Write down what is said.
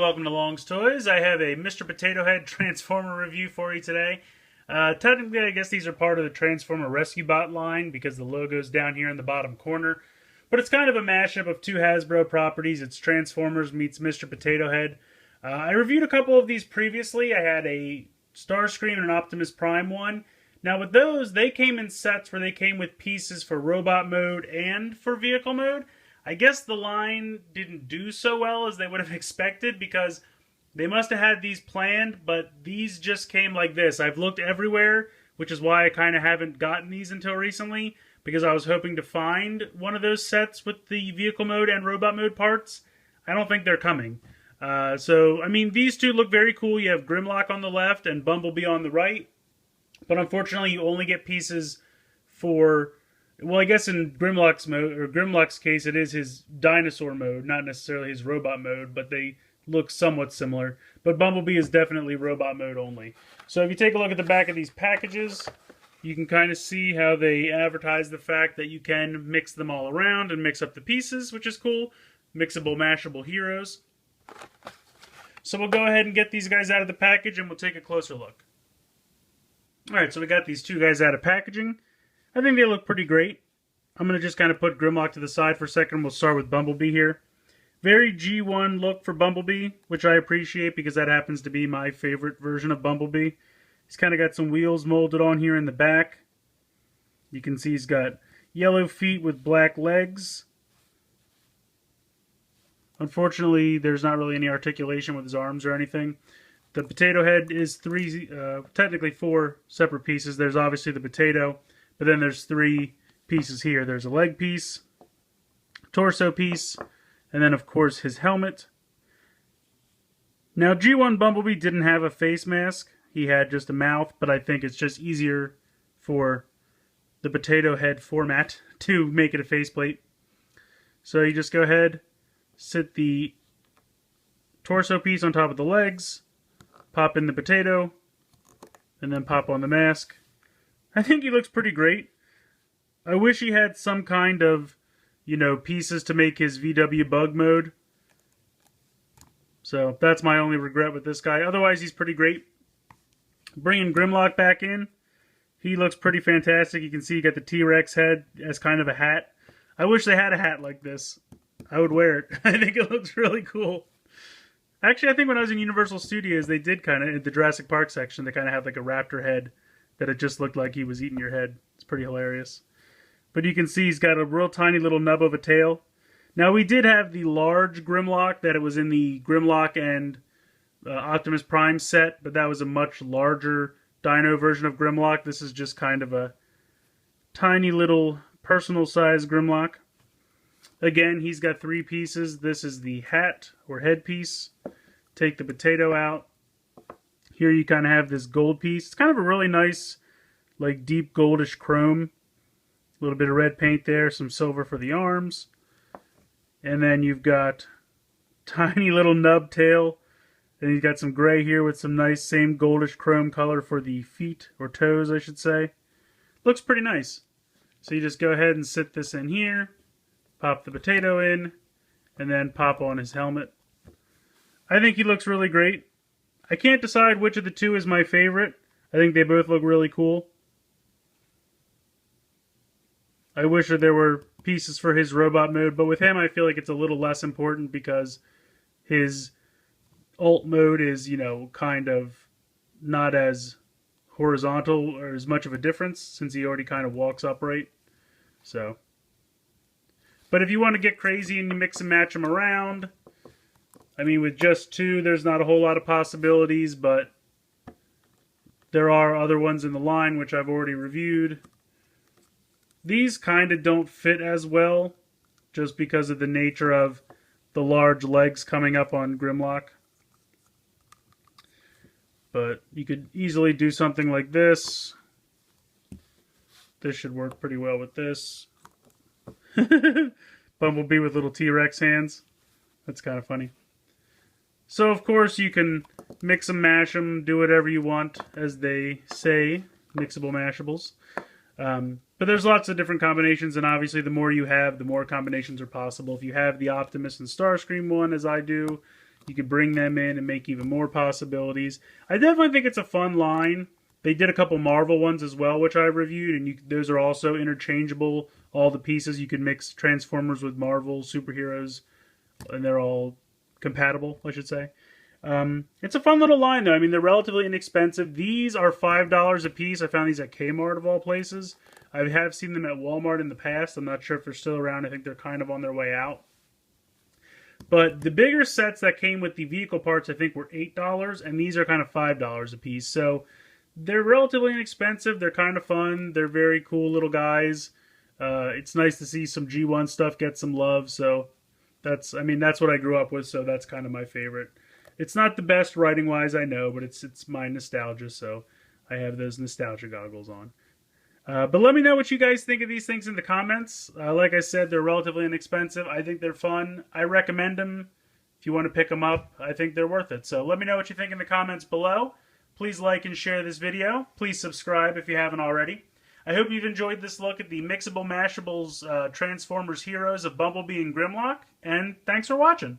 welcome to Long's Toys. I have a Mr. Potato Head Transformer review for you today. Technically, I guess these are part of the Transformer Rescue Bot line because the logo's down here in the bottom corner. But it's kind of a mashup of two Hasbro properties. It's Transformers meets Mr. Potato Head. I reviewed a couple of these previously. I had a Starscream and an Optimus Prime one. Now with those, they came in sets where they came with pieces for robot mode and for vehicle mode. I guess the line didn't do so well as they would have expected because they must have had these planned, but these just came like this. I've looked everywhere, which is why I kind of haven't gotten these until recently, because I was hoping to find one of those sets with the vehicle mode and robot mode parts. I don't think they're coming. So, I mean, these two look very cool. You have Grimlock on the left and Bumblebee on the right, but unfortunately you only get pieces for... Well, I guess in Grimlock's case, it is his dinosaur mode, not necessarily his robot mode, but they look somewhat similar. But Bumblebee is definitely robot mode only. So if you take a look at the back of these packages, you can kind of see how they advertise the fact that you can mix them all around and mix up the pieces, which is cool. Mixable, mashable heroes. So we'll go ahead and get these guys out of the package and we'll take a closer look. Alright, so we got these two guys out of packaging. I think they look pretty great. I'm going to just kind of put Grimlock to the side for a second. We'll start with Bumblebee here. Very G1 look for Bumblebee, which I appreciate because that happens to be my favorite version of Bumblebee. He's kind of got some wheels molded on here in the back. You can see he's got yellow feet with black legs. Unfortunately, there's not really any articulation with his arms or anything. The potato head is technically four separate pieces. There's obviously the potato. But then there's three pieces here. There's a leg piece, torso piece, and then of course his helmet. Now G1 Bumblebee didn't have a face mask. He had just a mouth, but I think it's just easier for the potato head format to make it a faceplate. So you just go ahead, sit the torso piece on top of the legs, pop in the potato, and then pop on the mask. I think he looks pretty great. I wish he had some kind of, pieces to make his VW bug mode. So that's my only regret with this guy. Otherwise, he's pretty great. Bringing Grimlock back in, he looks pretty fantastic. You can see he got the T-Rex head as kind of a hat. I wish they had a hat like this. I would wear it. I think it looks really cool. Actually, I think when I was in Universal Studios, they did kind of, in the Jurassic Park section, they kind of have like a raptor head that it just looked like he was eating your head. It's pretty hilarious. But you can see he's got a real tiny little nub of a tail. Now we did have the large Grimlock that it was in the Grimlock and Optimus Prime set, but that was a much larger dino version of Grimlock. This is just kind of a tiny little personal size Grimlock. Again, he's got three pieces. This is the hat or headpiece. Take the potato out. Here you kind of have this gold piece. It's kind of a really nice, like deep goldish chrome. A little bit of red paint there, some silver for the arms. And then you've got tiny little nub tail. Then you've got some gray here with some nice same goldish chrome color for the feet, or toes I should say. Looks pretty nice. So you just go ahead and sit this in here, pop the potato in, and then pop on his helmet. I think he looks really great. I can't decide which of the two is my favorite. I think they both look really cool. I wish that there were pieces for his robot mode, but with him I feel like it's a little less important because his alt mode is, kind of not as horizontal or as much of a difference since he already kind of walks upright. So, but if you want to get crazy and you mix and match them around, I mean, with just two, there's not a whole lot of possibilities, but there are other ones in the line, which I've already reviewed. These kind of don't fit as well, just because of the nature of the large legs coming up on Grimlock. But you could easily do something like this. This should work pretty well with this. Bumblebee with little T-Rex hands. That's kind of funny. So, of course, you can mix them, mash them, do whatever you want, as they say, mixable mashables. But there's lots of different combinations, and obviously the more you have, the more combinations are possible. If you have the Optimus and Starscream one, as I do, You could bring them in and make even more possibilities. I definitely think it's a fun line. They did a couple Marvel ones as well, which I reviewed, and those are also interchangeable. All the pieces, you can mix Transformers with Marvel superheroes, and they're all compatible, I should say. It's a fun little line, though. I mean, they're relatively inexpensive. These are $5 a piece. I found these at Kmart, of all places. I have seen them at Walmart in the past. I'm not sure if they're still around. I think they're kind of on their way out. But the bigger sets that came with the vehicle parts, I think, were $8, and these are kind of $5 a piece. So they're relatively inexpensive. They're kind of fun. They're very cool little guys. It's nice to see some G1 stuff get some love. So that's what I grew up with. So that's kind of my favorite. It's not the best writing-wise, I know, but it's my nostalgia. So I have those nostalgia goggles on. But let me know what you guys think of these things in the comments. Like I said, they're relatively inexpensive. I think they're fun. I recommend them. If you want to pick them up, I think they're worth it. So let me know what you think in the comments below. Please like and share this video. Please subscribe if you haven't already. I hope you've enjoyed this look at the Mixable Mashables Transformers Heroes of Bumblebee and Grimlock. And thanks for watching.